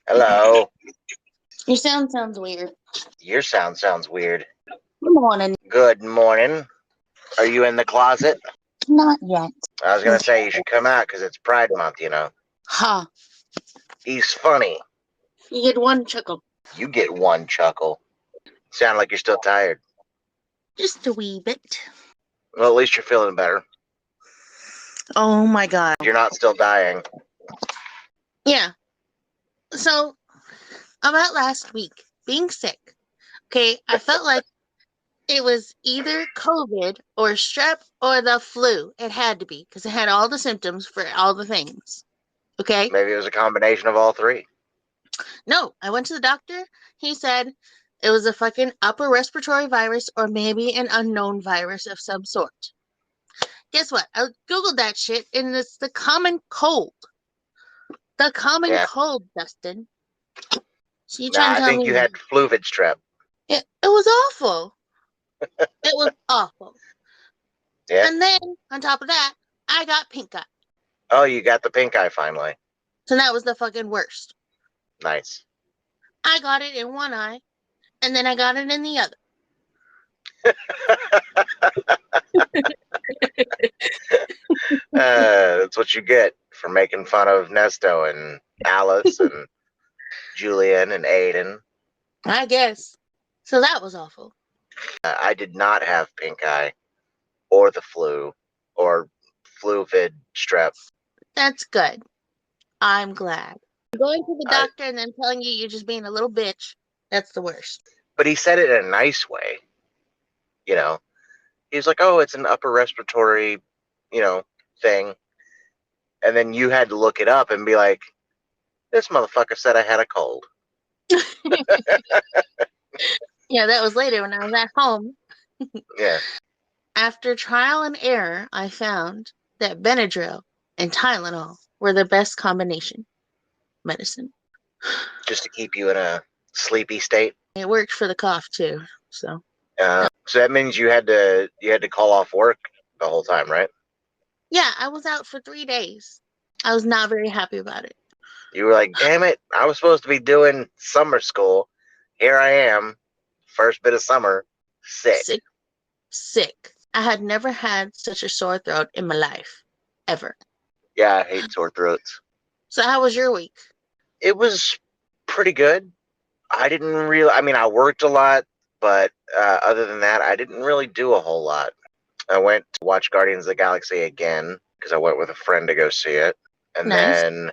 Hello. Your sound sounds weird. Your sound sounds weird. Good morning. Good morning. Are you in the closet? Not yet. I was going to say you should come out because it's Pride Month, you know. Ha. He's funny. You get one chuckle. You get one chuckle. Sound like you're still tired. Just a wee bit. Well, at least you're feeling better. Oh my god. You're not still dying. Yeah. So, about last week, being sick. Okay, I felt like it was either COVID or strep or the flu. It had to be because it had all the symptoms for all the things. Okay? Maybe it was a combination of all three. No, I went to the doctor. He said it was a fucking upper respiratory virus or maybe an unknown virus of some sort. Guess what? I googled that shit and it's the common cold. The common cold, Dustin. So you trying Nah, to I tell think me you had fluvid strep. it was awful. It was awful. Yeah. And then on top of that, I got pink eye. Oh, you got the pink eye finally. So that was the fucking worst. Nice. I got it in one eye, and then I got it in the other. That's what you get for making fun of Nesto and Alice and Julian and Aiden. I guess. So that was awful. I did not have pink eye or the flu or fluvid strep. That's good. I'm glad. Going to the doctor and then telling you you're just being a little bitch, that's the worst. But he said it in a nice way. You know, he's like, oh, it's an upper respiratory, thing. And then you had to look it up and be like, this motherfucker said I had a cold. Yeah, that was later when I was at home. Yeah. After trial and error, I found that Benadryl and Tylenol were the best combination medicine. Just to keep you in a sleepy state. It worked for the cough too. So that means you had to call off work the whole time, right? Yeah, I was out for 3 days. I was not very happy about it. You were like, damn it, I was supposed to be doing summer school. Here I am, first bit of summer, sick. Sick. I had never had such a sore throat in my life, ever. Yeah, I hate sore throats. So how was your week? It was pretty good. I I worked a lot, but other than that, I didn't really do a whole lot. I went to watch Guardians of the Galaxy again because I went with a friend to go see it. And then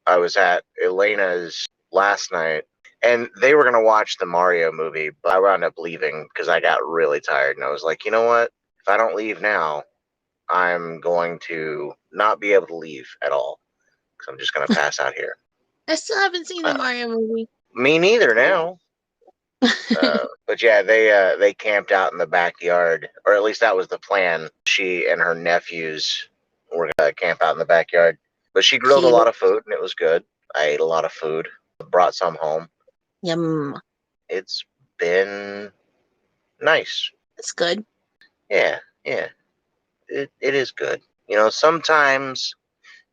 I was at Elena's last night, and they were going to watch the Mario movie, but I wound up leaving because I got really tired. And I was like, you know what? If I don't leave now, I'm going to not be able to leave at all because I'm just going to pass out here. I still haven't seen the Mario movie. Me neither now. But yeah, they camped out in the backyard, or at least that was the plan. She and her nephews were gonna camp out in the backyard. But she grilled a lot of food, and it was good. I ate a lot of food. Brought some home. Yum. It's been nice. It's good. Yeah. It is good. Sometimes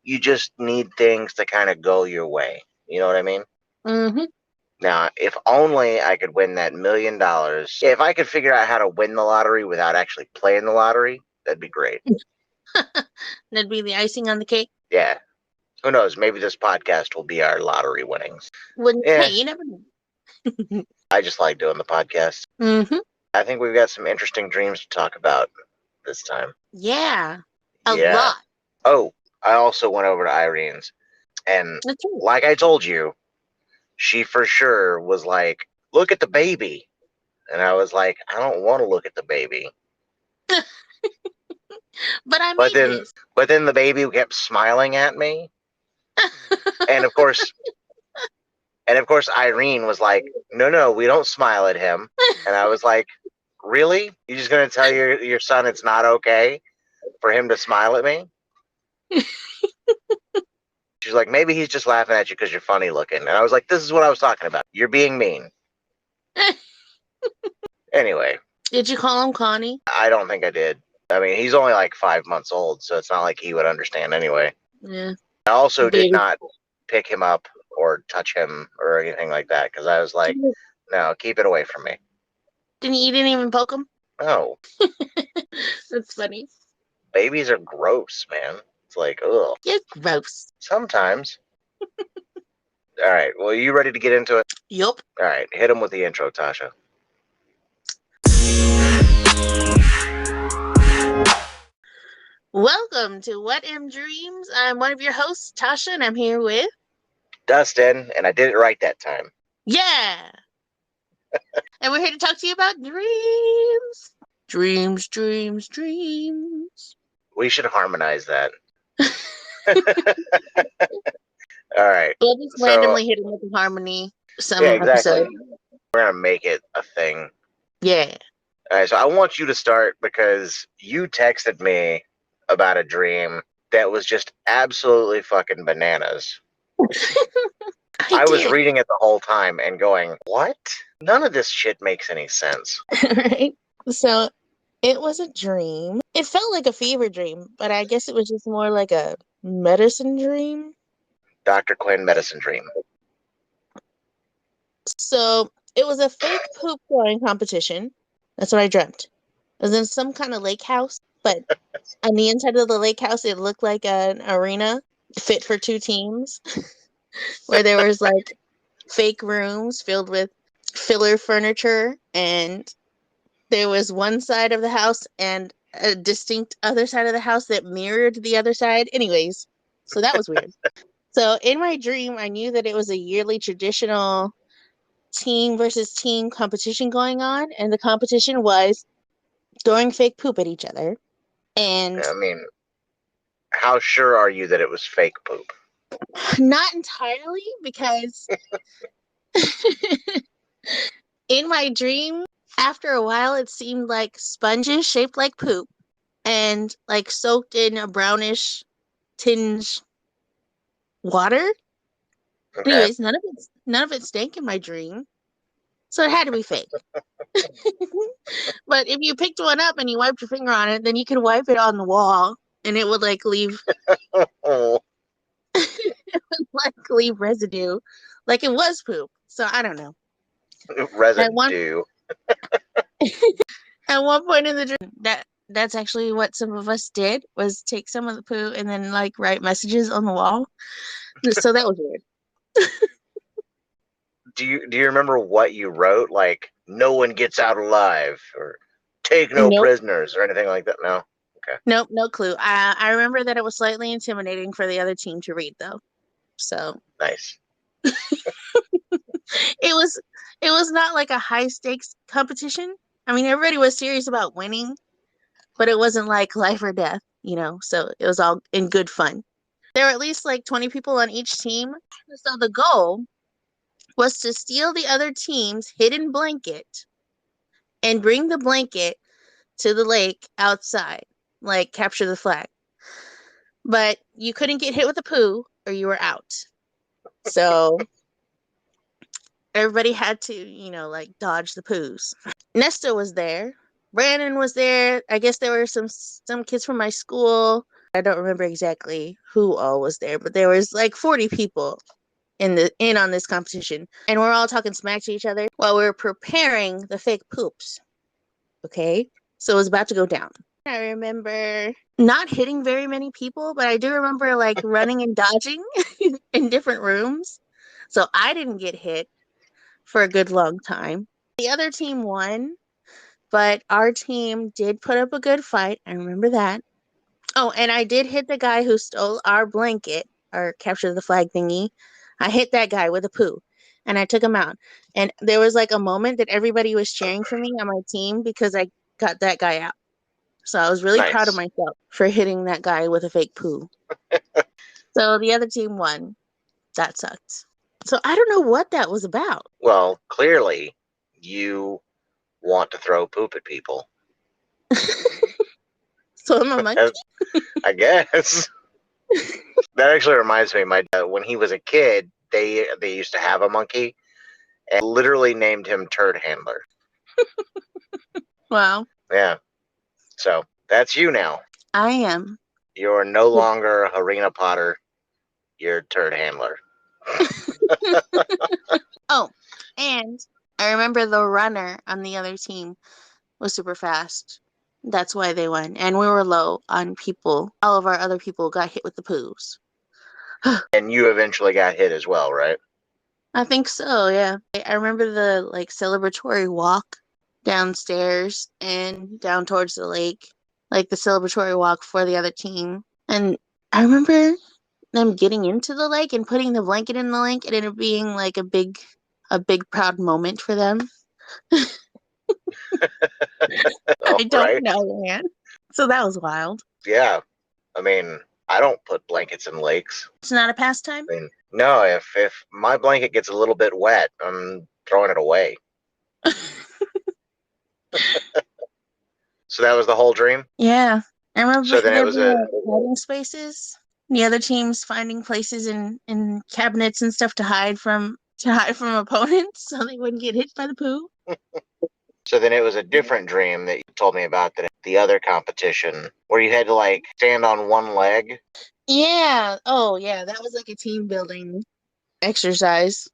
you just need things to kind of go your way. You know what I mean? Mm-hmm. Now, if only I could win that $1 million. If I could figure out how to win the lottery without actually playing the lottery, that'd be great. That'd be the icing on the cake? Yeah. Who knows? Maybe this podcast will be our lottery winnings. Hey, you never know. I just like doing the podcast. Mm-hmm. I think we've got some interesting dreams to talk about this time. Yeah. A lot. Oh, I also went over to Irene's. And like I told you, she for sure was like, look at the baby. And I was like, I don't want to look at the baby. But then the baby kept smiling at me. and of course Irene was like, no, we don't smile at him. And I was like, really? You just gonna tell your son it's not okay for him to smile at me? She's like, maybe he's just laughing at you because you're funny looking. And I was like, this is what I was talking about. You're being mean. Anyway. Did you call him Connie? I don't think I did. I mean, he's only like 5 months old, so it's not like he would understand anyway. Yeah. I also did not pick him up or touch him or anything like that because I was like, no, keep it away from me. You didn't even poke him? No. That's funny. Babies are gross, man. It's like, ugh. You're gross. Sometimes. All right. Well, you ready to get into it? Yup. All right. Hit him with the intro, Tasha. Welcome to What Am Dreams. I'm one of your hosts, Tasha, and I'm here with Dustin, and I did it right that time. Yeah. And we're here to talk to you about dreams. Dreams, dreams, dreams. We should harmonize that. All right. We'll just randomly hit him with a harmony some exactly. episode. We're going to make it a thing. Yeah. All right. So I want you to start because you texted me about a dream that was just absolutely fucking bananas. I was reading it the whole time and going, what? None of this shit makes any sense. Right? So it was a dream. It felt like a fever dream, but I guess it was just more like a medicine dream. Dr. Quinn medicine dream. So it was a fake poop throwing competition. That's what I dreamt. It was in some kind of lake house, but on the inside of the lake house, it looked like an arena fit for two teams where there was like fake rooms filled with filler furniture, and there was one side of the house and a distinct other side of the house that mirrored the other side. Anyways, so that was weird. So in my dream, I knew that it was a yearly traditional team versus team competition going on, and the competition was throwing fake poop at each other. And I mean, how sure are you that it was fake poop? not entirely, because in my dream, after a while, it seemed like sponges shaped like poop and like soaked in a brownish tinge water. Okay. Anyways, none of it stank in my dream, so it had to be fake. But if you picked one up and you wiped your finger on it, then you could wipe it on the wall, and it would like leave leave residue, like it was poop. So I don't know. Residue. At one point in the dream, that's actually what some of us did, was take some of the poo and then like write messages on the wall. So that was weird. Do you remember what you wrote? Like, no one gets out alive, or take no prisoners, or anything like that? No. Okay. Nope, no clue. I remember that it was slightly intimidating for the other team to read, though. So nice. It was not like a high stakes competition. I mean, everybody was serious about winning, but it wasn't like life or death, so it was all in good fun. There were at least like 20 people on each team. So the goal was to steal the other team's hidden blanket and bring the blanket to the lake outside, like capture the flag. But you couldn't get hit with a poo or you were out. So everybody had to, like dodge the poos. Nesta was there. Brandon was there. I guess there were some kids from my school. I don't remember exactly who all was there, but there was like 40 people in on this competition, and we're all talking smack to each other while we were preparing the fake poops. Okay, so it was about to go down. I remember not hitting very many people, but I do remember like running and dodging in different rooms, so I didn't get hit for a good long time. The other team won, but our team did put up a good fight. I remember that. Oh, and I did hit the guy who stole our blanket, our capture the flag thingy. I hit that guy with a poo, and I took him out. And there was like a moment that everybody was cheering for me on my team because I got that guy out. So I was really proud of myself for hitting that guy with a fake poo. So the other team won. That sucked. So I don't know what that was about. Well, clearly you want to throw poop at people. So I'm a monkey? I guess. That actually reminds me, my dad, when he was a kid, they used to have a monkey and literally named him Turd Handler. Wow. Yeah. So that's you now. I am. You're no longer Harina Potter. You're Turd Handler. Oh, and I remember the runner on the other team was super fast. That's why they won. And we were low on people. All of our other people got hit with the poos. And you eventually got hit as well, right? I think so, yeah. I remember the like celebratory walk downstairs and down towards the lake, like the celebratory walk for the other team. And I remember them getting into the lake and putting the blanket in the lake and it being like a big proud moment for them. Oh, I don't right? know, man. So that was wild. Yeah. I mean, I don't put blankets in lakes. It's not a pastime? I mean, no, if my blanket gets a little bit wet, I'm throwing it away. So that was the whole dream. Yeah. I remember So then it there was being a like hiding spaces. The other teams finding places in cabinets and stuff to hide from opponents so they wouldn't get hit by the poo. so then it was a different dream that you told me about that the other competition where you had to like stand on one leg. Yeah. Oh yeah, that was like a team building exercise.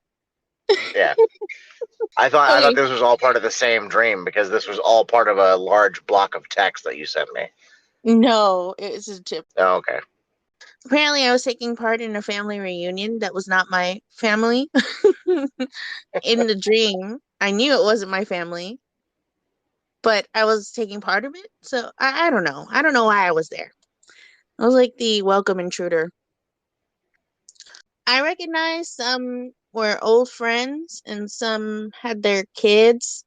Yeah. I thought Okay. this was all part of the same dream because this was all part of a large block of text that you sent me. No, it's a tip. Oh, okay. Apparently I was taking part in a family reunion that was not my family. In the dream, I knew it wasn't my family, but I was taking part of it. So I don't know. I don't know why I was there. I was like the welcome intruder. I recognized some were old friends and some had their kids.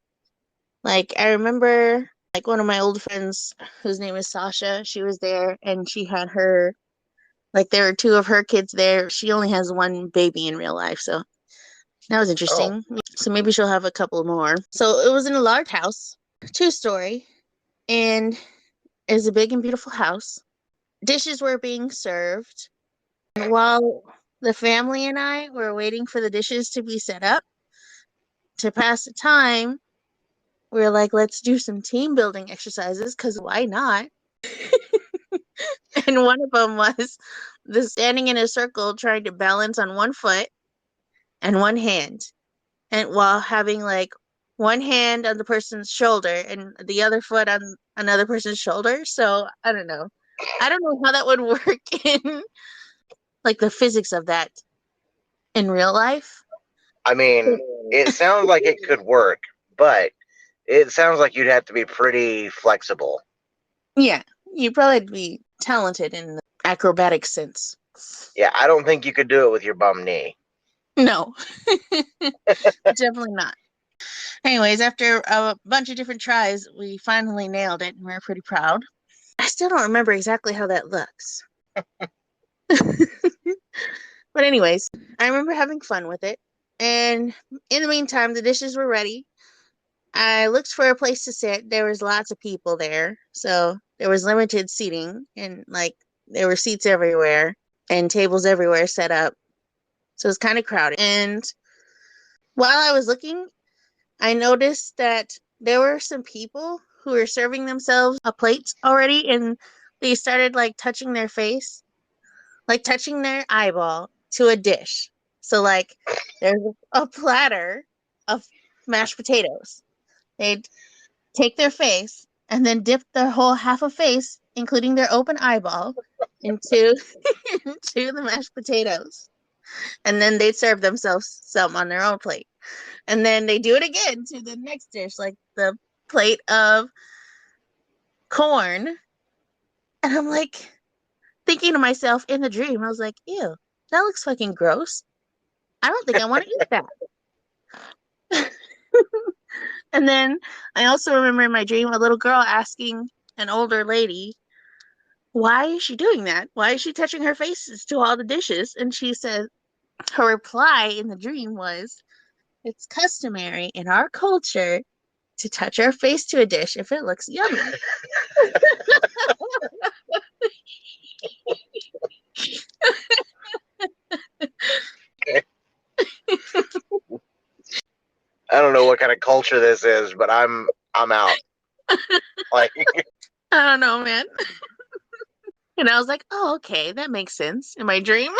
Like I remember like one of my old friends whose name is Sasha, she was there and she had her like there were two of her kids there. She only has one baby in real life, so that was Oh, interesting. So maybe she'll have a couple more. So it was in a large house, two-story, and it's a big and beautiful house. Dishes were being served. And while the family and I were waiting for the dishes to be set up to pass the time, we were like, let's do some team building exercises because why not? And one of them was the standing in a circle trying to balance on one foot and one hand. And while having like one hand on the person's shoulder and the other foot on another person's shoulder. So I don't know. I don't know how that would work in like the physics of that in real life. I mean, it sounds like it could work, but it sounds like you'd have to be pretty flexible. Yeah, you'd probably be talented in the acrobatic sense. Yeah, I don't think you could do it with your bum knee. No, definitely not. Anyways, after a bunch of different tries, we finally nailed it and we are pretty proud. I still don't remember exactly how that looks. But anyways, I remember having fun with it. And in the meantime, the dishes were ready. I looked for a place to sit. There was lots of people there. So there was limited seating and like there were seats everywhere and tables everywhere set up. So it was kind of crowded. And while I was looking, I noticed that there were some people who were serving themselves a plate already and they started like touching their face, like touching their eyeball to a dish. So like there's a platter of mashed potatoes. They'd take their face and then dip their whole half a face, including their open eyeball, into into the mashed potatoes. And then they'd serve themselves some on their own plate. And then they do it again to the next dish, like the plate of corn. And I'm like thinking to myself in the dream, I was like, ew, that looks fucking gross. I don't think I want to eat that. And then I also remember in my dream a little girl asking an older lady, why is she doing that? Why is she touching her faces to all the dishes? And she said, her reply in the dream was, it's customary in our culture to touch our face to a dish if it looks yummy. I don't know what kind of culture this is, but I'm out. Like, I don't know, man. And I was like, oh, okay, that makes sense in my dream.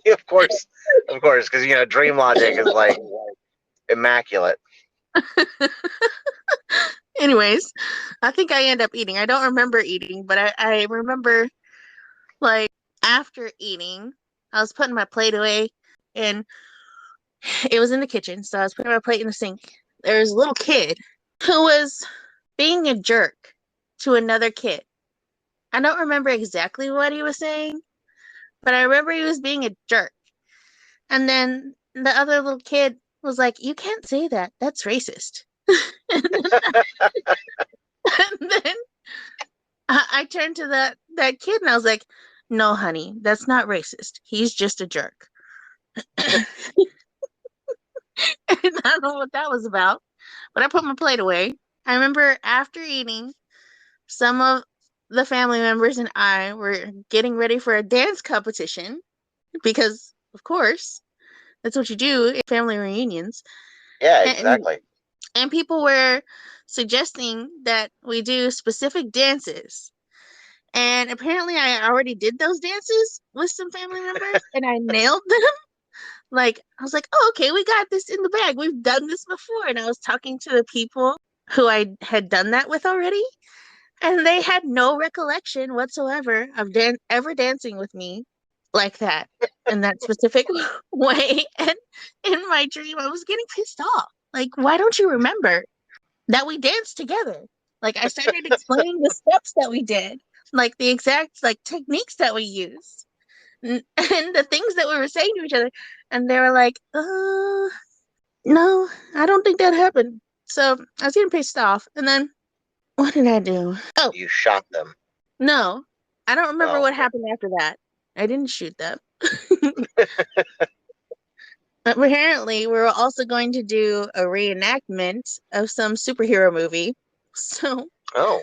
Of course, because dream logic is like immaculate. Anyways, I think I end up eating. I don't remember eating, but I remember like after eating, I was putting my plate away and it was in the kitchen. So I was putting my plate in the sink. There was a little kid who was being a jerk to another kid. I don't remember exactly what he was saying, but I remember he was being a jerk. And then the other little kid was like, "You can't say that. That's racist." and then I turned to that kid and I was like, "No, honey, that's not racist. He's just a jerk." And I don't know what that was about, but I put my plate away. I remember after eating, some of the family members and I were getting ready for a dance competition because, of course, that's what you do in family reunions. Yeah, And exactly. and people were suggesting that we do specific dances. And apparently I already did those dances with some family members and I nailed them. Like I was like, "Oh, okay, we got this in the bag. We've done this before." And I was talking to the people who I had done that with already, and they had no recollection whatsoever of ever dancing with me like that in that specific way. And in my dream, I was getting pissed off. Like, why don't you remember that we danced together? Like, I started explaining the steps that we did, like the exact like techniques that we used, and the things that we were saying to each other. And they were like, no, I don't think that happened." So I was getting pissed off. And then what did I do? Oh, You shot them. no, I don't remember Oh, what okay. happened after that. I didn't shoot them. Apparently, we were also going to do a reenactment of some superhero movie. So, Oh,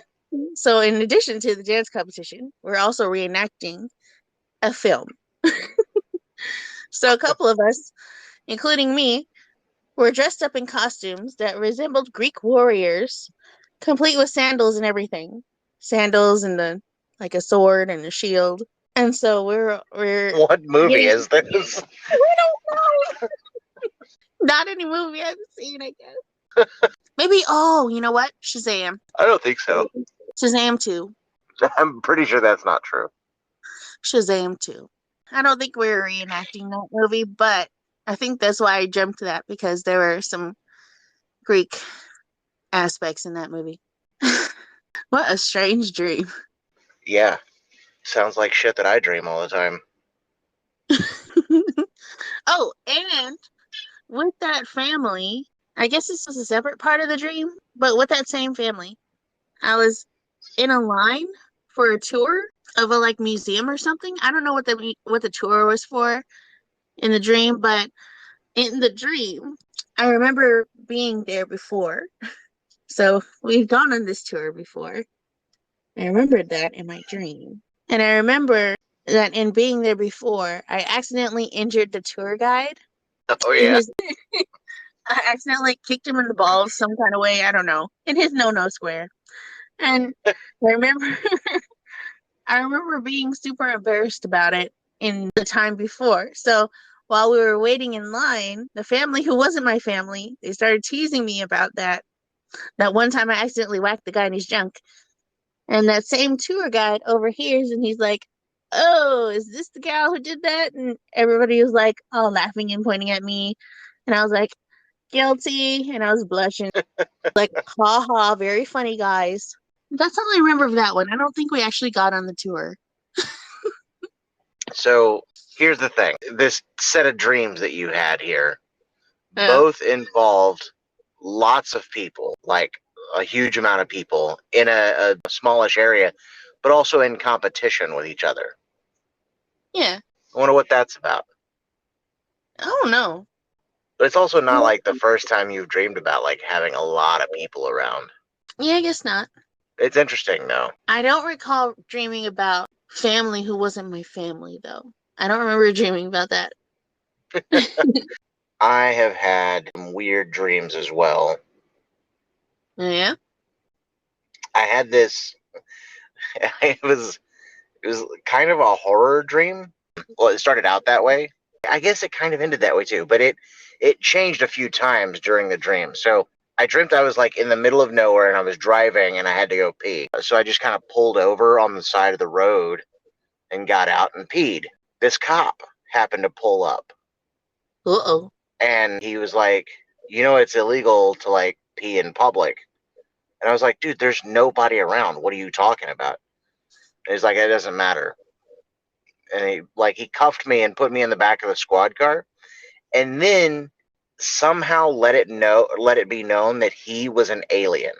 so in addition to the dance competition, we're also reenacting a film. So a couple of us, including me, were dressed up in costumes that resembled Greek warriors, complete with sandals and everything. Sandals and the like a sword and a shield. And so we're what movie getting is this? we don't know. Not any movie I've seen, I guess. Maybe you know what? Shazam. I don't think so. Shazam 2. I'm pretty sure that's not true. Shazam 2. I don't think we were reenacting that movie, but I think that's why I jumped to that because there were some Greek aspects in that movie. What a strange dream. Yeah, sounds like shit that I dream all the time. Oh, and with that family, I guess this was a separate part of the dream, but with that same family, I was in a line for a tour of a like museum or something. I don't know what the tour was for in the dream, but in the dream, I remember being there before. So we've gone on this tour before. I remembered that in my dream. And I remember that in being there before, I accidentally injured the tour guide Oh in yeah. his I accidentally kicked him in the balls some kind of way, I don't know, in his no square. And I remember I remember being super embarrassed about it in the time before. So while we were waiting in line, the family who wasn't my family, they started teasing me about that. That one time I accidentally whacked the guy in his junk. And that same tour guide overhears and he's like, "Oh, is this the gal who did that?" And everybody was like, all laughing and pointing at me. And I was like, "Guilty." And I was blushing. Like, ha ha, very funny, guys. That's all I remember of that one. I don't think we actually got on the tour. So here's the thing: this set of dreams that you had here Yeah. both involved lots of people, like a huge amount of people in a smallish area, but also in competition with each other. Yeah. I wonder what that's about. I don't know. But it's also not like the first time you've dreamed about like having a lot of people around. Yeah, I guess not. It's interesting though. I don't recall dreaming about family who wasn't my family, though. I don't remember dreaming about that. I have had some weird dreams as well. Yeah. I had this it was kind of a horror dream. Well, it started out that way. I guess it kind of ended that way too, but it changed a few times during the dream. So I dreamt I was like in the middle of nowhere and I was driving and I had to go pee. So I just kind of pulled over on the side of the road and got out and peed. This cop happened to pull up Uh-oh. and he was like, it's illegal to like pee in public. And I was like, dude, there's nobody around. What are you talking about? And he's like, it doesn't matter. And he cuffed me and put me in the back of the squad car, and then somehow let it be known that he was an alien.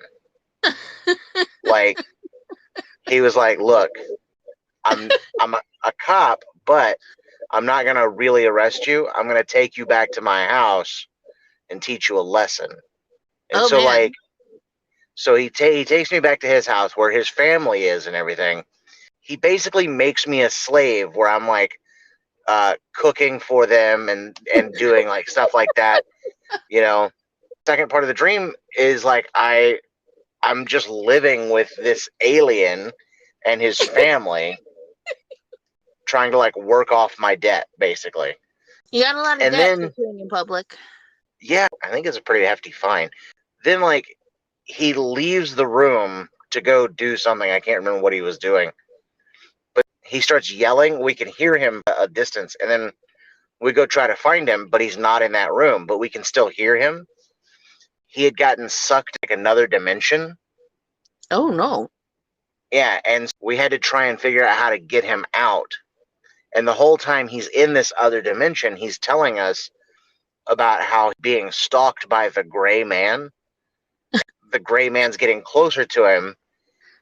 Like he was like, look, I'm a cop, but I'm not gonna really arrest you. I'm gonna take you back to my house and teach you a lesson. And Oh so man. he takes me back to his house where his family is and everything. He basically makes me a slave where I'm like cooking for them and doing like stuff like that. Second part of the dream is like I'm just living with this alien and his family, trying to like work off my debt basically. You got a lot of And debt for then peeing in public. yeah, I think it's a pretty hefty fine. Then like he leaves the room to go do something. I can't remember what he was doing, but he starts yelling. We can hear him a distance, and then we go try to find him, but he's not in that room, but we can still hear him. He had gotten sucked like another dimension. Oh no. Yeah, and we had to try and figure out how to get him out. And the whole time he's in this other dimension, he's telling us about how being stalked by the gray man. The gray man's getting closer to him,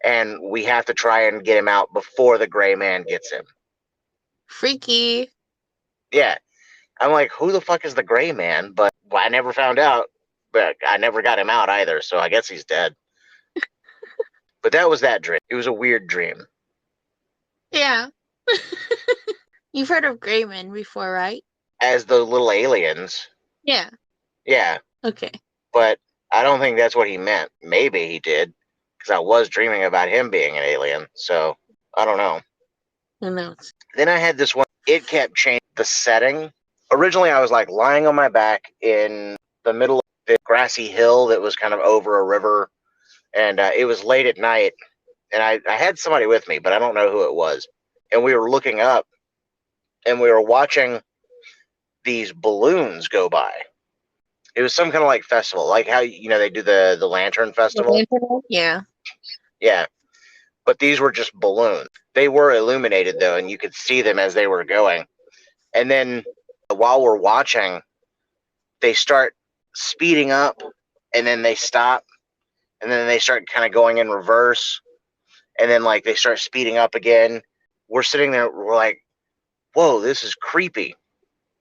and we have to try and get him out before the gray man gets him. Freaky. Yeah. I'm like, who the fuck is the gray man? But I never found out, but I never got him out either, so I guess he's dead. But that was that dream. It was a weird dream. Yeah. You've heard of gray men before, right? As the little aliens. Yeah. Yeah. Okay. But I don't think that's what he meant. Maybe he did, because I was dreaming about him being an alien. So I don't know. Who knows? Then I had this one. It kept changing the setting. Originally, I was like lying on my back in the middle of the grassy hill that was kind of over a river, and it was late at night, and I had somebody with me, but I don't know who it was. And we were looking up, and we were watching these balloons go by. It was some kind of like festival, like how they do the lantern festival. Yeah. Yeah, but these were just balloons. They were illuminated though, and you could see them as they were going. And then while we're watching, they start speeding up, and then they stop, and then they start kind of going in reverse, and then like they start speeding up again. We're sitting there, we're like, whoa, this is creepy.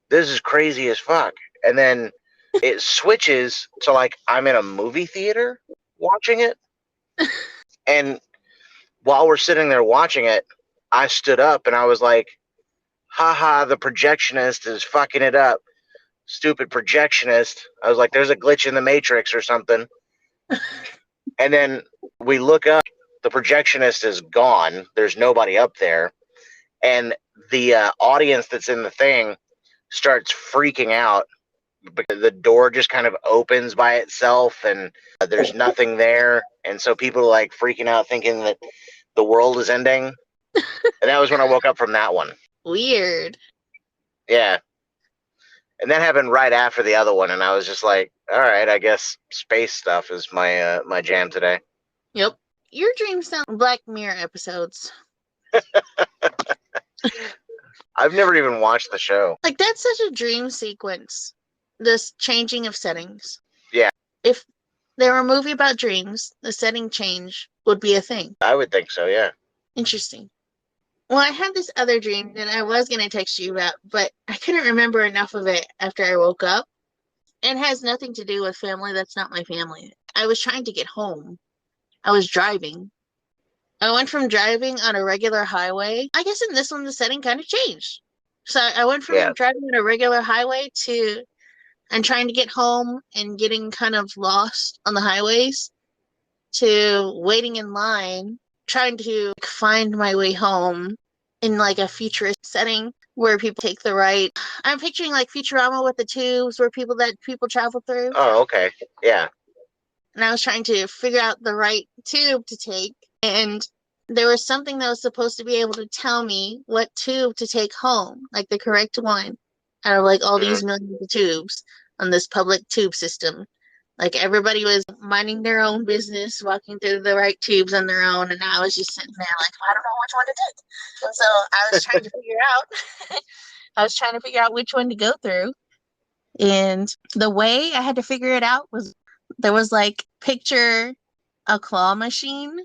This is crazy as fuck. And then it switches to like I'm in a movie theater watching it. And while we're sitting there watching it, I stood up and I was like, haha, the projectionist is fucking it up. Stupid projectionist. I was like, there's a glitch in the matrix or something. And then we look up, the projectionist is gone. There's nobody up there. And the audience that's in the thing starts freaking out because the door just kind of opens by itself and there's nothing there. And so people are like freaking out thinking that the world is ending. And that was when I woke up from that one. Weird. Yeah. And that happened right after the other one, and I was just like, all right, I guess space stuff is my my jam today. Yep. Your dreams sound Black Mirror episodes. I've never even watched the show. Like, that's such a dream sequence. This changing of settings. Yeah. If there were a movie about dreams, the setting change would be a thing. I would think so, yeah. Interesting. Well, I had this other dream that I was going to text you about, but I couldn't remember enough of it after I woke up. It has nothing to do with family. That's not my family. I was trying to get home. I was driving. I went from driving on a regular highway. I guess in this one, the setting kind of changed. So I went from driving on a regular highway to and trying to get home and getting kind of lost on the highways to waiting in line, trying to find my way home in like a futurist setting. where people take the right. I'm picturing like Futurama with the tubes where people travel through. Oh, okay. Yeah. And I was trying to figure out the right tube to take. And there was something that was supposed to be able to tell me what tube to take home, like the correct one, out of like all Hmm. these millions of tubes on this public tube system. Like everybody was minding their own business, walking through the right tubes on their own, and I was just sitting there like, I don't know which one to take. And so I was trying to figure out, I was trying to figure out which one to go through. And the way I had to figure it out was there was like picture a claw machine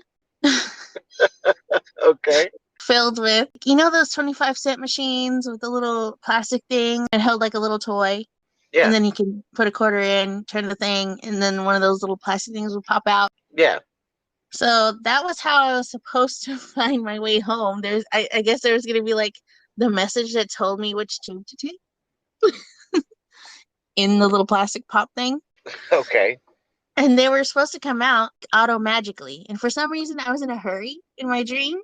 Okay. filled with, you know, those 25-cent machines with the little plastic thing that held like a little toy. And Yeah. then you can put a quarter in, turn the thing, and then one of those little plastic things would pop out. Yeah. So that was how I was supposed to find my way home. I guess there was going to be like the message that told me which tube to take in the little plastic pop thing. Okay. And they were supposed to come out auto magically. And for some reason, I was in a hurry in my dream.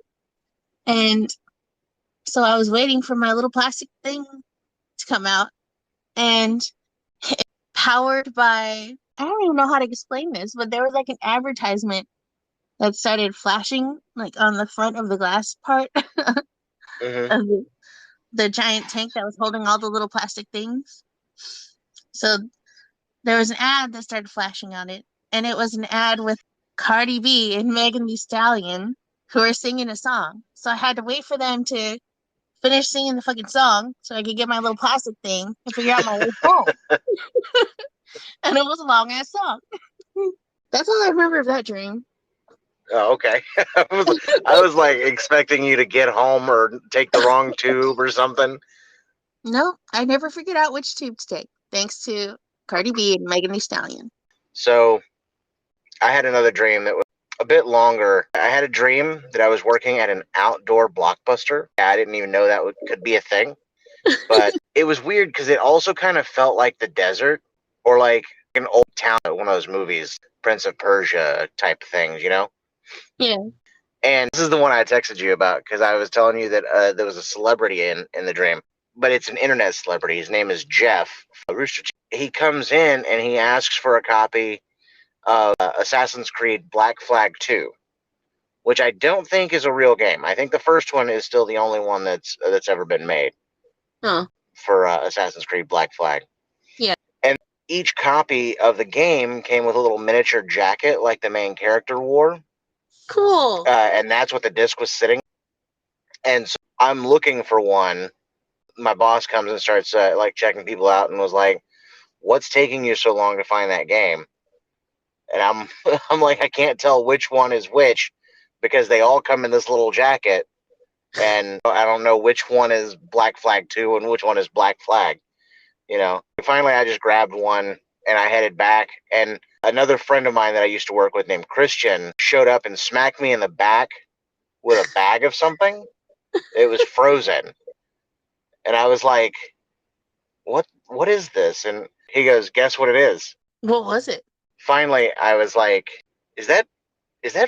And so I was waiting for my little plastic thing to come out. And powered by, I don't even know how to explain this, but there was like an advertisement that started flashing like on the front of the glass part of Hmm. the giant tank that was holding all the little plastic things. So there was an ad that started flashing on it, and it was an ad with Cardi B and Megan Thee Stallion who were singing a song. So I had to wait for them to finish singing the fucking song so I could get my little plastic thing and figure out my way home. And it was a long ass song. That's all I remember of that dream. Oh, okay. I was like expecting you to get home or take the wrong tube or something. No, I never figured out which tube to take, thanks to Cardi B and Megan Thee Stallion. So I had another dream that was a bit longer. I had a dream that I was working at an outdoor Blockbuster. I didn't even know that could be a thing, but it was weird because it also kind of felt like the desert or like an old town, one of those movies, Prince of Persia type things, you know? Yeah. And this is the one I texted you about because I was telling you that there was a celebrity in the dream, but it's an internet celebrity. His name is Jeff Rooster Teeth. He comes in and he asks for a copy of Assassin's Creed Black Flag 2, which I don't think is a real game. I think the first one is still the only one that's ever been made Huh. for Assassin's Creed Black Flag. Yeah. And each copy of the game came with a little miniature jacket like the main character wore. Cool. And that's what the disc was sitting. And so I'm looking for one. My boss comes and starts like checking people out and was like, "What's taking you so long to find that game?" And I'm I'm like, I can't tell which one is which because they all come in this little jacket, and I don't know which one is Black Flag 2 and which one is Black Flag. You know. Finally, I just grabbed one and I headed back. And another friend of mine that I used to work with named Christian showed up and smacked me in the back with a bag of something. It was frozen. And I was like, what is this? And he goes, guess what it is? What was it? Finally, I was like, is that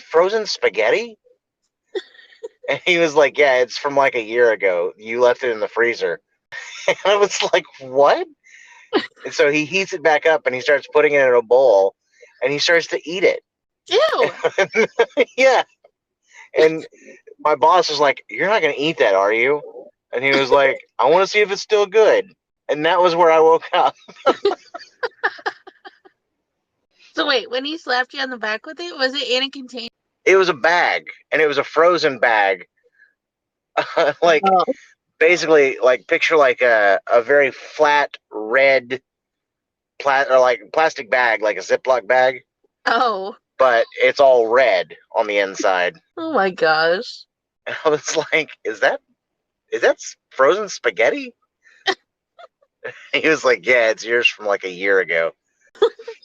frozen spaghetti? And he was like, yeah, it's from like a year ago. You left it in the freezer. And I was like, what? And so he heats it back up and he starts putting it in a bowl and he starts to eat it. Ew. Yeah. And my boss was like, you're not going to eat that, are you? And he was like, I want to see if it's still good. And that was where I woke up. So wait, when he slapped you on the back with it, was it in a container? It was a bag, and it was a frozen bag. Like, Oh. basically, like, picture like a very flat red or like plastic bag, like a Ziploc bag, Oh. but it's all red on the inside. Oh my gosh. And I was like, is that frozen spaghetti? He was like, yeah, it's yours from like a year ago.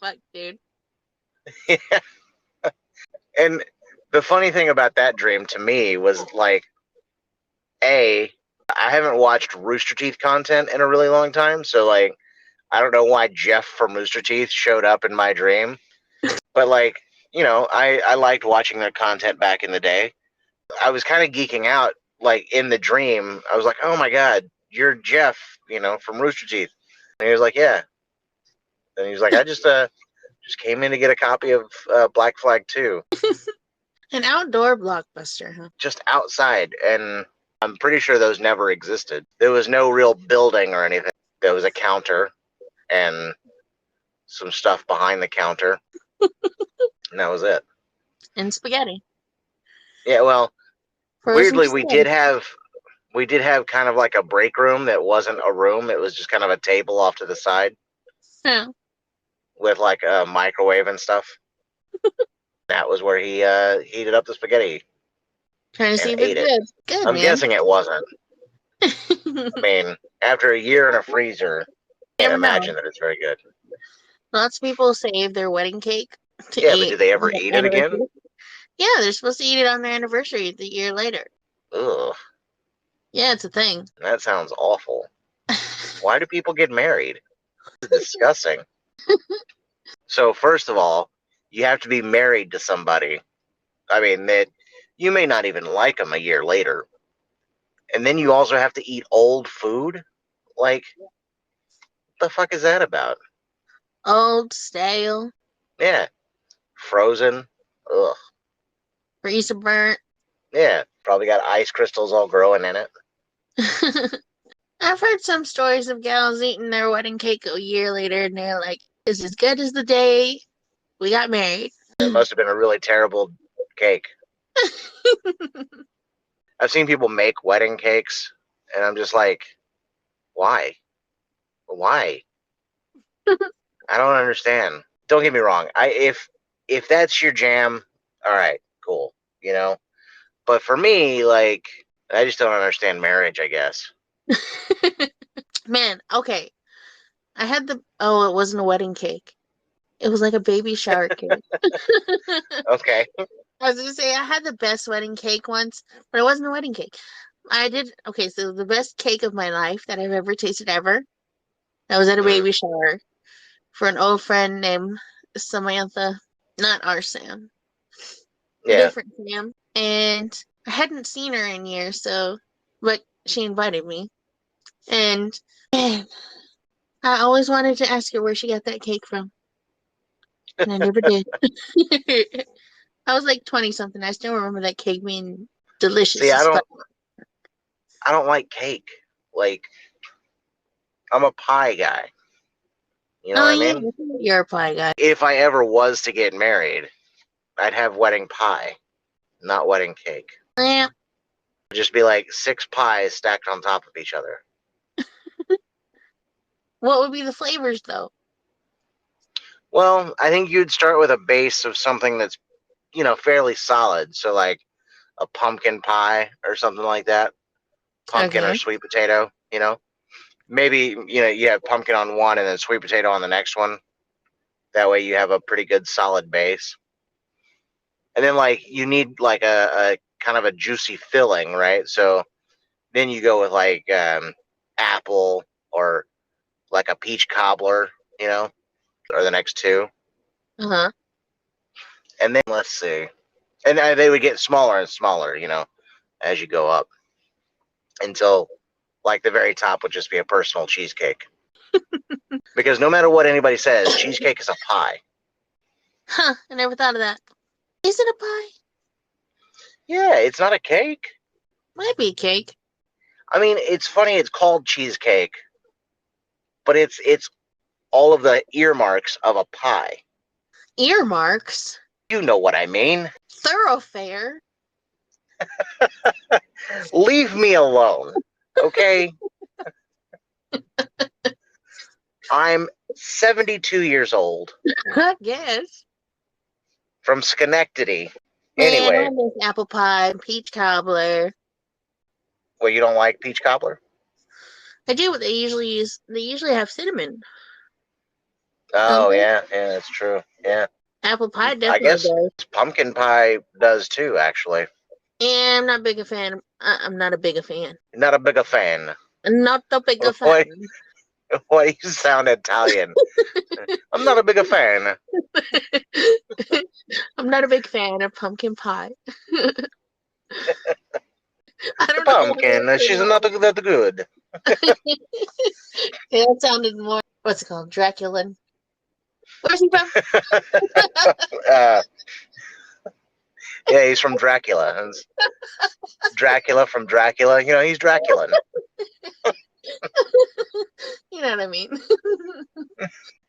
Fuck, dude. Yeah. And the funny thing about that dream to me was like, I haven't watched Rooster Teeth content in a really long time, so like, I don't know why Jeff from Rooster Teeth showed up in my dream, but like, you know, I liked watching their content back in the day. I was kind of geeking out, like in the dream. I was like, oh my god, you're Jeff, from Rooster Teeth. And he was like, yeah. And he was like, I just came in to get a copy of Black Flag 2. An outdoor blockbuster, huh? Just outside. And I'm pretty sure those never existed. There was no real building or anything. There was a counter and some stuff behind the counter. And that was it. And spaghetti. Yeah, well, Frozen weirdly, spaghetti. we did have kind of like a break room that wasn't a room. It was just kind of a table off to the side Yeah. with like a microwave and stuff. That was where he heated up the spaghetti Trying to see and if it's ate it. good. Good, I'm man. guessing it wasn't. I mean, after a year in a freezer, I can't imagine that it's very good. Lots of people save their wedding cake to Yeah, but eat do they ever on their eat it again? anniversary. Yeah, they're supposed to eat it on their anniversary the year later. Ugh, Yeah, it's a thing. that sounds awful. Why do people get married? It's disgusting. So first of all, you have to be married to somebody. I mean, that you may not even like them a year later. And then you also have to eat old food? Like, what the fuck is that about? Old, stale, Yeah, frozen. Ugh. freezer burnt. Yeah, probably got ice crystals all growing in it. I've heard some stories of gals eating their wedding cake a year later and they're like, it's as good as the day we got married. It must have been a really terrible cake. I've seen people make wedding cakes, and I'm just like, why? Why? I don't understand. Don't get me wrong. If that's your jam, all right, cool. But for me, like, I just don't understand marriage, I guess. Man, okay. It wasn't a wedding cake. It was like a baby shower cake. Okay. I was gonna say I had the best wedding cake once, but it wasn't a wedding cake. So the best cake of my life that I've ever tasted ever. That was at a baby shower for an old friend named Samantha. Not our Sam. Yeah. Different Sam. And I hadn't seen her in years, but she invited me. And man, I always wanted to ask her where she got that cake from. And I never did. I was like 20 something. I still remember that cake being delicious See, as fuck. I don't like cake. Like, I'm a pie guy. You know what I mean? You're a pie guy. If I ever was to get married, I'd have wedding pie, not wedding cake. Yeah. It'd just be like 6 pies stacked on top of each other. What would be the flavors though? Well, I think you'd start with a base of something that's, fairly solid. So like a pumpkin pie or something like that. Pumpkin or sweet potato, Maybe, you have pumpkin on one and then sweet potato on the next one. That way you have a pretty good solid base. And then like you need like a kind of a juicy filling, right? So then you go with like apple or like a peach cobbler, or the next two. Uh-huh. And then let's see. And they would get smaller and smaller, as you go up until like the very top would just be a personal cheesecake. Because no matter what anybody says, cheesecake is a pie. Huh, I never thought of that. Is it a pie? Yeah, it's not a cake. Might be a cake. I mean, it's funny it's called cheesecake, but it's all of the earmarks of a pie. Earmarks? You know what I mean. Thoroughfare. Leave me alone, okay? I'm 72 years old. I guess. From Schenectady. Man, Anyway. I miss apple pie, peach cobbler. Well, you don't like peach cobbler? I do, but they usually have cinnamon. Oh, yeah, that's true. Yeah. Apple pie definitely I guess does. Pumpkin pie does too, actually. Yeah, I'm not big a fan. I'm not a big a fan. Not a big a fan. Not a big a fan. Why you sound Italian? I'm not a big a fan. I'm not a big fan of pumpkin pie. I The don't know why pumpkin, that's she's so not that good. funny. Yeah, that sounded more, what's it called? Draculan. Where's he from? uh, yeah, he's from Dracula. It's Dracula from Dracula. You know, he's Draculan. You know what I mean?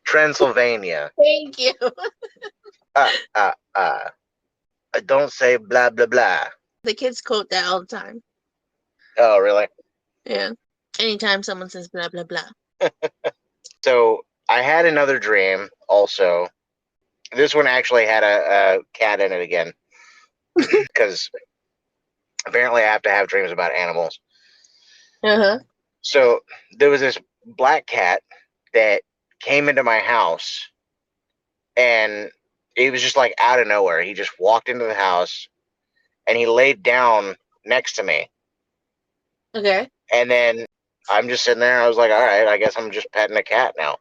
Transylvania. Thank you. Uh, uh, uh. Don't say blah, blah, blah. The kids quote that all the time. Oh, really? Yeah. Anytime someone says blah, blah, blah. So I had another dream also. This one actually had a cat in it again. Because apparently I have to have dreams about animals. Uh-huh. So there was this black cat that came into my house, and it was just like out of nowhere. He just walked into the house and he laid down next to me. Okay. And then I'm just sitting there. I was like, all right, I guess I'm just petting a cat now.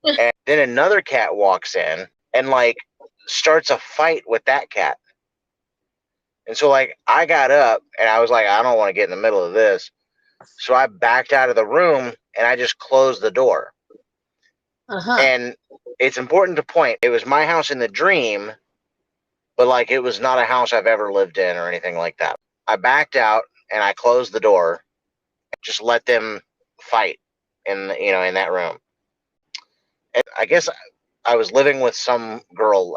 And then another cat walks in and like starts a fight with that cat. And so like I got up and I was like, I don't want to get in the middle of this. So I backed out of the room and I just closed the door. Uh-huh. And it's important to point, it was my house in the dream, but like it was not a house I've ever lived in or anything like that. I backed out and I closed the door, just let them fight in in that room. And I guess I was living with some girl.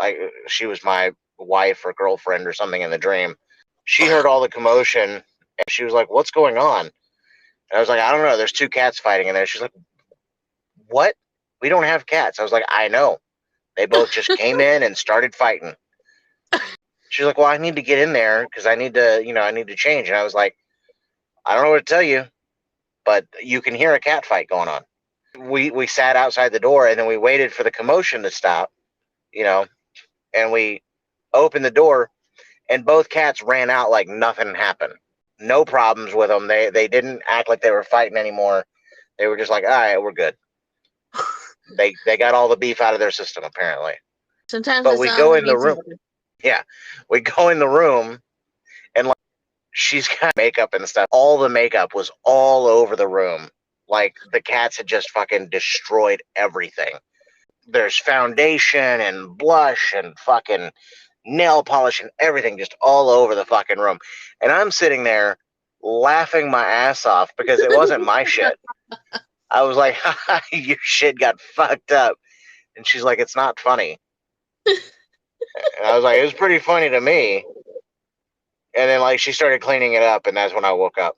She was my wife or girlfriend or something in the dream. She heard all the commotion and she was like, "What's going on?" And I was like, "I don't know. There's two cats fighting in there." She's like, "What? We don't have cats." I was like, "I know. They both just came in and started fighting." She's like, "Well, I need to get in there because I need to, I need to change." And I was like, "I don't know what to tell you, but you can hear a cat fight going on." We sat outside the door and then we waited for the commotion to stop, and we opened the door and both cats ran out like nothing happened. No problems with them. They didn't act like they were fighting anymore. They were just like, all right, we're good. They got all the beef out of their system apparently. Sometimes But that's we all go that in the needs to room. happen. Yeah, we go in the room and like she's got makeup and stuff. All the makeup was all over the room. Like the cats had just fucking destroyed everything. There's foundation and blush and fucking nail polish and everything just all over the fucking room. And I'm sitting there laughing my ass off because it wasn't my shit. I was like, your shit got fucked up. And she's like, it's not funny. And I was like, it was pretty funny to me. And then like she started cleaning it up and that's when I woke up.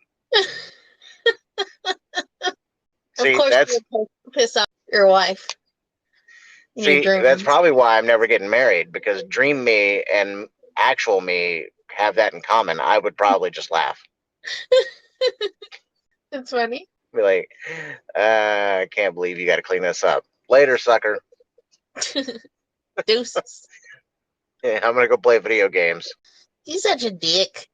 Of See, course, you'll piss off your wife in your that's dreams. probably why I'm never getting married, because dream me and actual me have that in common. I would probably just laugh. It's funny. Be like, I can't believe you got to clean this up. Later, sucker. Deuces. Yeah, I'm going to go play video games. He's such a dick.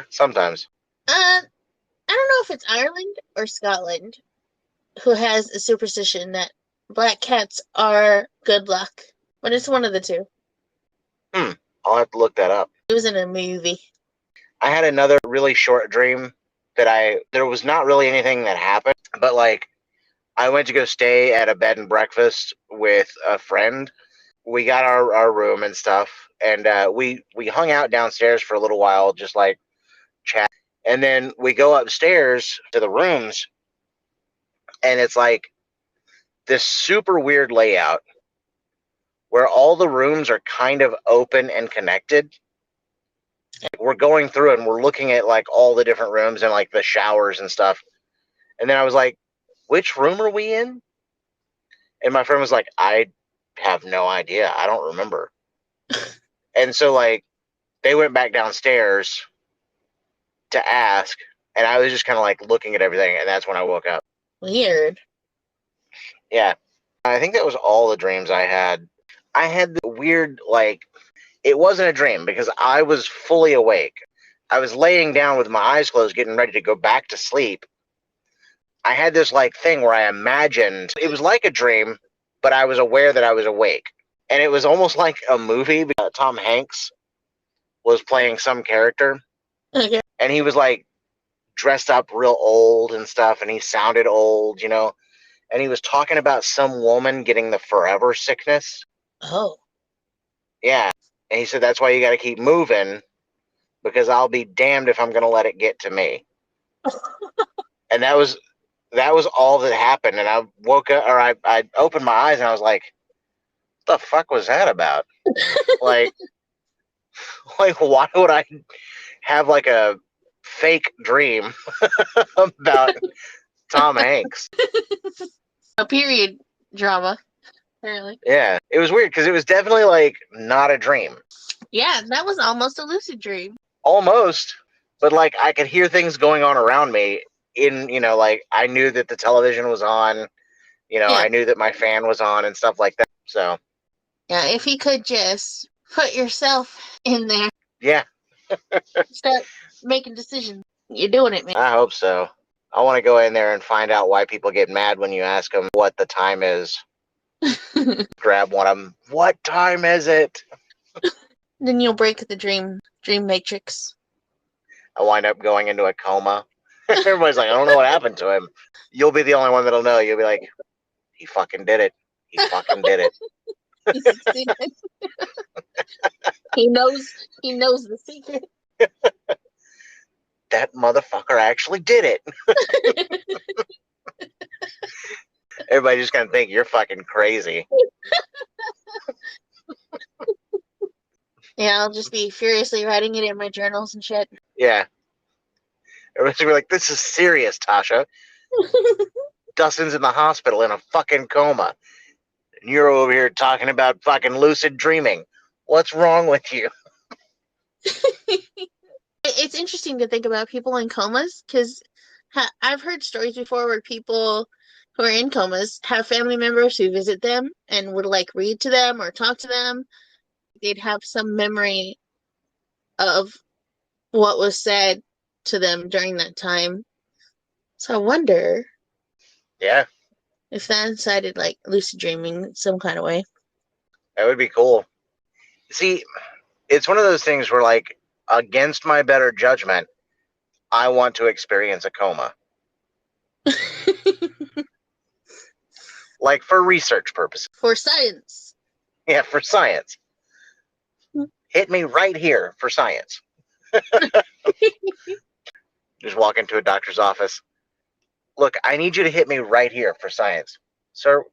Sometimes. I don't know if it's Ireland or Scotland who has a superstition that black cats are good luck, but it's one of the two. I'll have to look that up. It was in a movie. I had another really short dream there was not really anything that happened, but like I went to go stay at a bed and breakfast with a friend. We got our room and stuff, and we hung out downstairs for a little while, just like chat. And then we go upstairs to the rooms, and it's like this super weird layout where all the rooms are kind of open and connected. We're going through and we're looking at like all the different rooms and like the showers and stuff. And then I was like, which room are we in? And my friend was like, I have no idea. I don't remember. And so like they went back downstairs to ask, and I was just kind of like looking at everything, and that's when I woke up. Weird. Yeah. I think that was all the dreams I had. I had the weird, like, it wasn't a dream because I was fully awake. I was laying down with my eyes closed, getting ready to go back to sleep. I had this like thing where I imagined it was like a dream, but I was aware that I was awake. And it was almost like a movie because Tom Hanks was playing some character. Okay. And he was like dressed up real old and stuff, and he sounded old, and he was talking about some woman getting the forever sickness. Oh. Yeah. And he said, that's why you got to keep moving, because I'll be damned if I'm going to let it get to me. And that was all that happened. And I woke up, or I opened my eyes, and I was like, what the fuck was that about? Like, why would I have like a fake dream about Tom Hanks? A period drama, apparently. Yeah, it was weird because it was definitely like not a dream. Yeah, that was almost a lucid dream. Almost, but like I could hear things going on around me. Like I knew that the television was on. Yeah. I knew that my fan was on and stuff like that. So Yeah, if you could just put yourself in there, yeah, start making decisions. You're doing it, man. I hope so. I want to go in there and find out why people get mad when you ask them what the time is. Grab one of them. What time is it? Then you'll break the dream matrix. I wind up going into a coma. Everybody's like, I don't know what happened to him. You'll be the only one that'll know. You'll be like, he fucking did it. He fucking did it. He succeeded. He knows the secret. That motherfucker actually did it. Everybody's just gonna think you're fucking crazy. Yeah, I'll just be furiously writing it in my journals and shit. Yeah. Everybody's gonna be like, this is serious, Tasha. Dustin's in the hospital in a fucking coma. And you're over here talking about fucking lucid dreaming. What's wrong with you? It's interesting to think about people in comas because I've heard stories before where people who are in comas have family members who visit them and would like read to them or talk to them. They'd have some memory of what was said to them during that time. So I wonder Yeah, if that incited like lucid dreaming in some kind of way. that would be cool. See, it's one of those things where, like, against my better judgment, I want to experience a coma. Like, for research purposes. For science. Yeah, for science. Hit me right here for science. Just walk into a doctor's office. Look, I need you to hit me right here for science. Sir,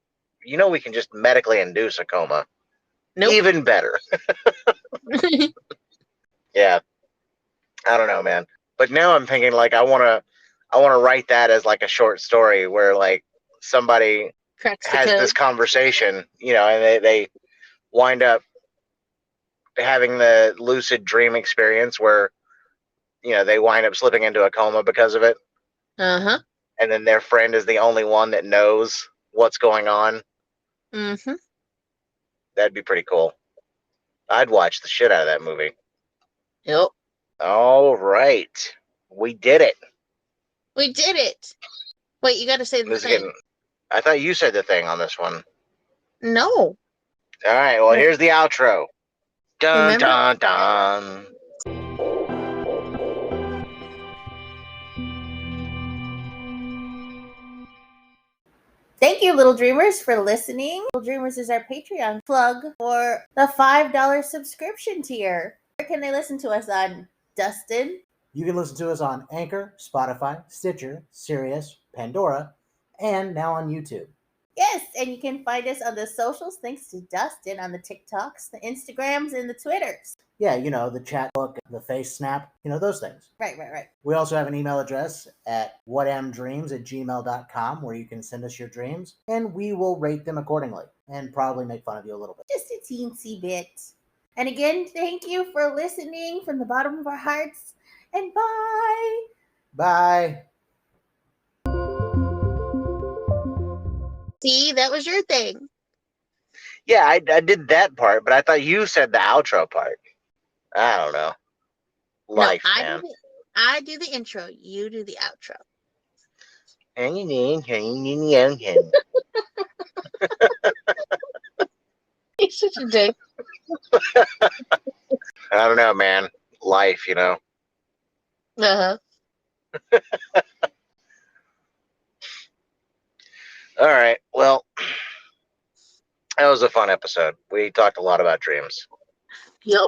we can just medically induce a coma. Nope. Even better. Yeah. I don't know, man. But now I'm thinking, like, I wanna write that as like a short story where like somebody Cracks the has code. this conversation, and they wind up having the lucid dream experience where, they wind up slipping into a coma because of it. Uh-huh. And then their friend is the only one that knows what's going on. Mm-hmm. That'd be pretty cool. I'd watch the shit out of that movie. Yep. All right. We did it. We did it. Wait, you got to say the thing. I thought you said the thing on this one. No. All right. Well, here's the outro. Dun, Remember? dun, dun. Thank you, Little Dreamers, for listening. Little Dreamers is our Patreon plug for the $5 subscription tier. Where can they listen to us on, Dustin? You can listen to us on Anchor, Spotify, Stitcher, Sirius, Pandora, and now on YouTube. Yes, and you can find us on the socials thanks to Dustin on the TikToks, the Instagrams, and the Twitters. Yeah, the chat book, the face snap, those things. Right. We also have an email address at whatamdreams@gmail.com where you can send us your dreams, and we will rate them accordingly and probably make fun of you a little bit. Just a teensy bit. And again, thank you for listening from the bottom of our hearts, and bye! Bye! See, that was your thing. Yeah, I did that part, but I thought you said the outro part. I don't know. Life, no, man. I do the intro. You do the outro. You're such a dick. I don't know, man. Life, Uh-huh. All right. Well, that was a fun episode. We talked a lot about dreams.